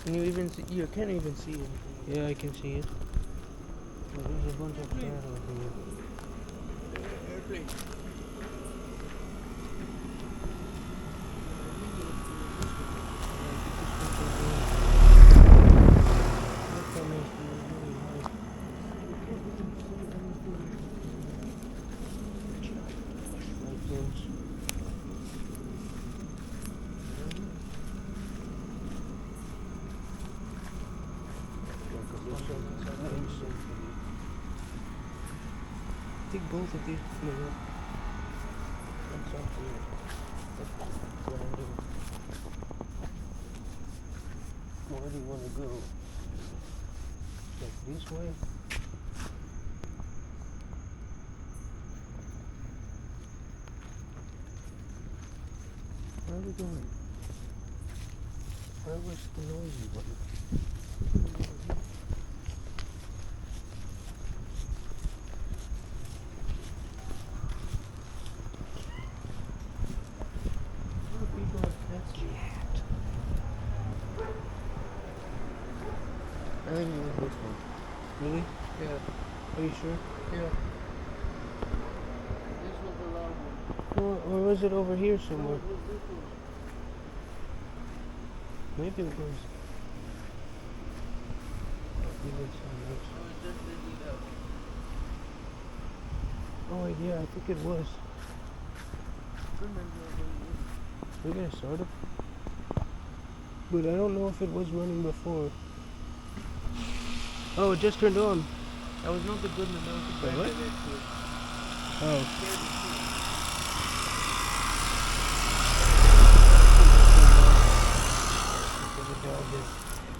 Can you even see? You can't even see it. Yeah, I can see it. But there's a bunch of shadows here. Airplane. I think both of these flew up. That's up here. Where do you want to go? Like this way? Where are we going? Where was the noisy one? I think it was this one. Really? Yeah. Are you sure? Yeah. This was the long one. Or was it over here somewhere? No, it was this one. Maybe it was. Maybe it's on this. I was just busy that one. Oh yeah, I think it was. We're gonna start it. But I don't know if it was running before. Oh, it just turned on. That was not the Goodman, that was the Wait, what? Verde. Oh.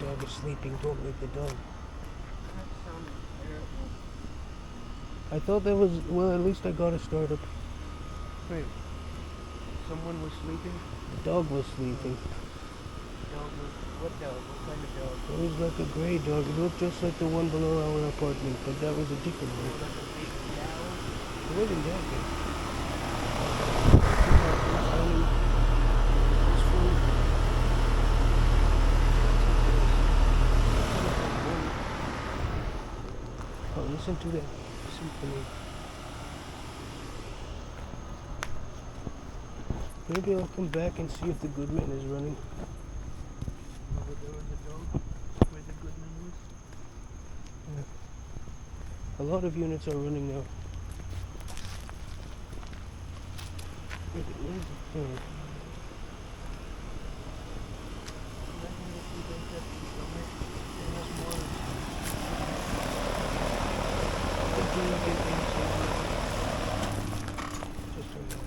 The dog is sleeping. Don't wake the dog. That sounded terrible. I thought that was, well, at least I got a startup. Wait. Someone was sleeping? The dog was sleeping. Dog was, what dog? What kind of dog? It was like a gray dog. It looked just like the one below our apartment, but that was a different one. Like a big cow? It wasn't that big. Oh, listen to that symphony. Maybe I'll come back and see if the Goodman is running. Over there was a dog where the Goodman was. A lot of units are running now. Where's the thing? Imagine if we don't have to film it. It has more. Just a minute.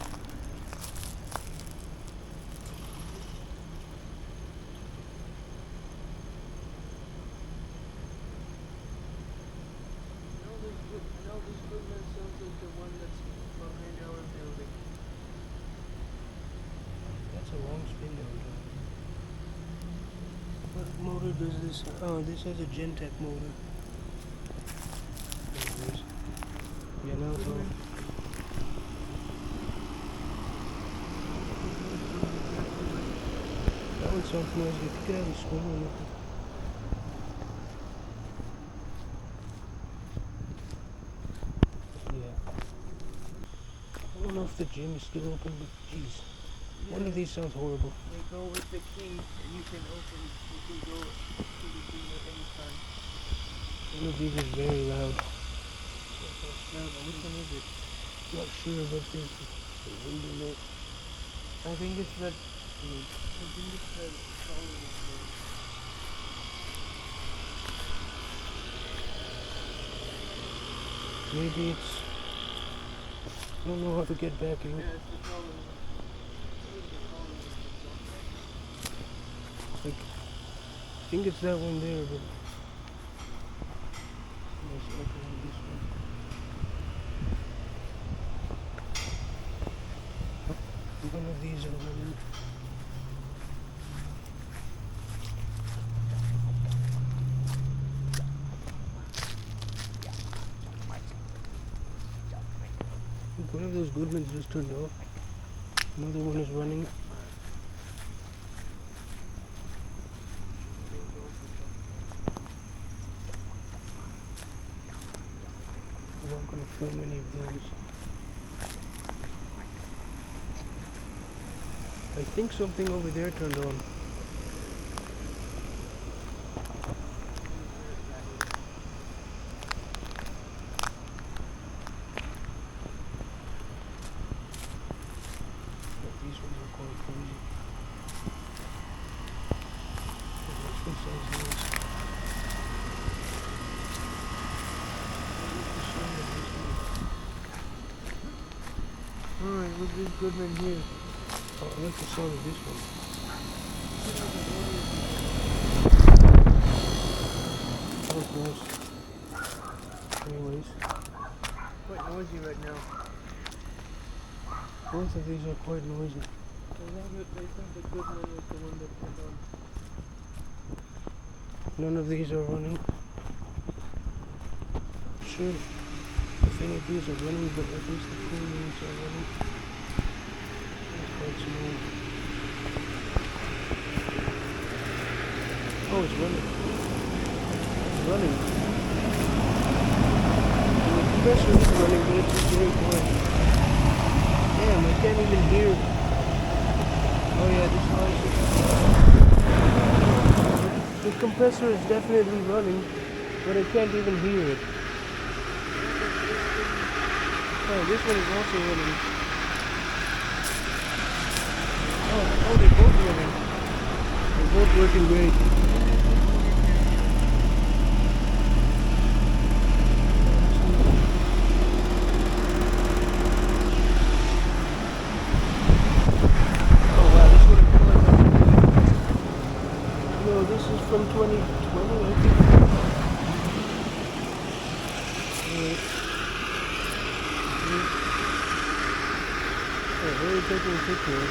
I know this Goodman sounds like the one that's behind our building. That's a long spin down there. What motor does this? Oh, this has a Gentech motor. There it is. Yeah, now it's on. That one sounds noisy. If you could have a swing on it. Yeah. I don't know if the gym is still open, but jeez. One of these sounds horrible. They go with the key and you can open, you can go to the gym at any time. One of these is very loud. No, which one is it? Not sure, but there's the window lit. I think it's that. I think it's the solid one. Maybe it's. I don't know how to get back in. Yeah, it's the solid one. Like, I think it's that one there, but. Let's open this one. One of these are running. One of those Goodmans just turned off. Another one is running. So many of those. I think something over there turned on. But these ones are quite cozy. This one says this. Alright, what's this Goodman here? Oh, I like the sound of this one. Oh, gross. Anyways, Quite noisy right now. both of these are quite noisy. They think the Goodman was the one that turned on. None of these are running. Sure, if any of these are running, but at least the cool ones are running. That's quite small. Oh, it's running. It's running. And the compressor is running, but it's just very quiet. Damn, I can't even hear. Oh yeah, this noise is... The compressor is definitely running, but I can't even hear it. Oh, this one is also running. Oh, they're both running. They're both working great. Oh wow, this one is running. No, this is from 2020, I think. Oh, they're taking a picture.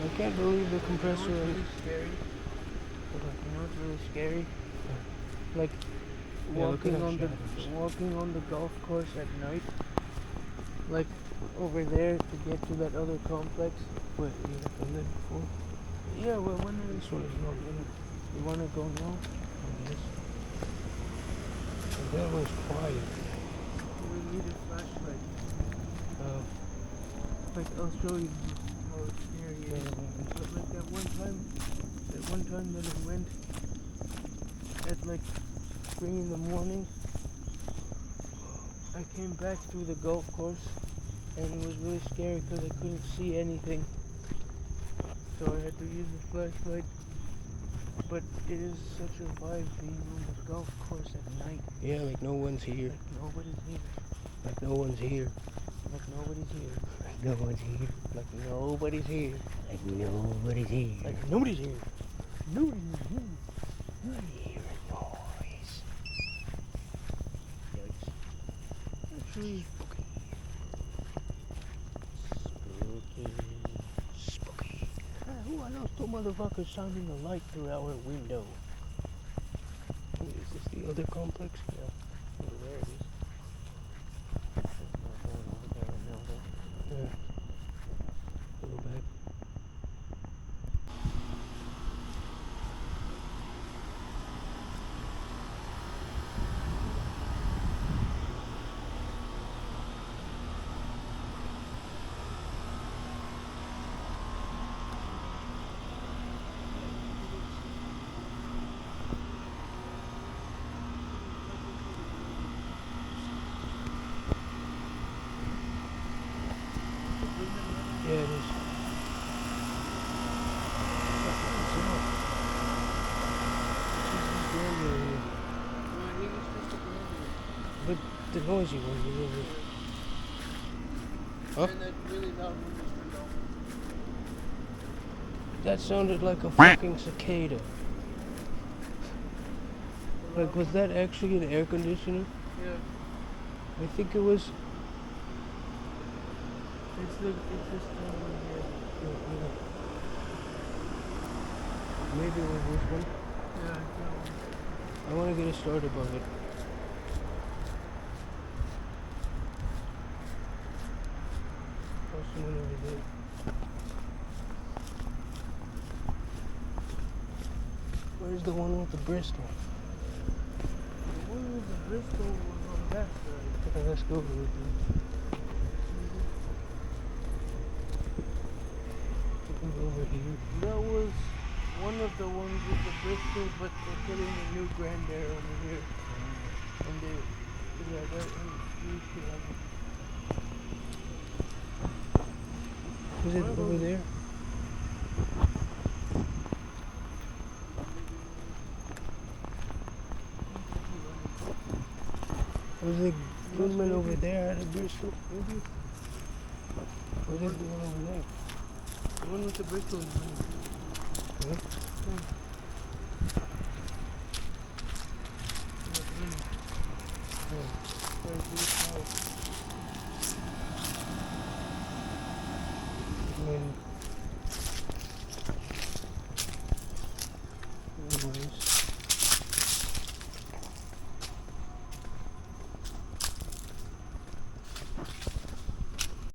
I can't believe the compressor. You know what's really scary? You know what's really scary? Like walking on the golf course at night. Like over there to get to that other complex. Wait, you have done that before? Yeah, well, when are This one is not running. you want to go now? Oh, yes. And that one's quiet. We need a flashlight. Uh, Like I'll show you how scary it is. But like that one time that I went at like 3 in the morning, I came back through the golf course and it was really scary because I couldn't see anything. So I had to use the flashlight. But it is such a vibe being on the golf course at night. yeah, like no one's here. Like nobody's here. Like no one's here. Like nobody's here. Like no one's here. Like nobody's here. Like nobody's here. Like nobody's here. Nobody's here. I hear a noise. Yikes. Actually, Spooky. who are those two motherfuckers shining a light through our window? Wait, is this the other complex? Yeah. Oh, there it is. There's not going over there right now, though. Yeah. Go back. Yeah, it is. But the noisy one is over. Huh? And that really loud one just turned off. That sounded like a fucking cicada. Like, was that actually an air conditioner? Yeah. I think it was. It's this thing over here. Maybe it was this one. Yeah, that one. I want to get a started on it. There's someone over there. Where's the one with the Bristol? The one with the Bristol was on that side. Okay, let's go with it. Over here. That was one of the ones with the Bristol, but they're putting a new Grand Air over here. And they, yeah, that used to have it. Is it over there? Was the movement over there at a Bristol? Maybe Or is it the one over there? the one with the Bristol is running. Huh? Yeah, it's running. There's this house. I mean,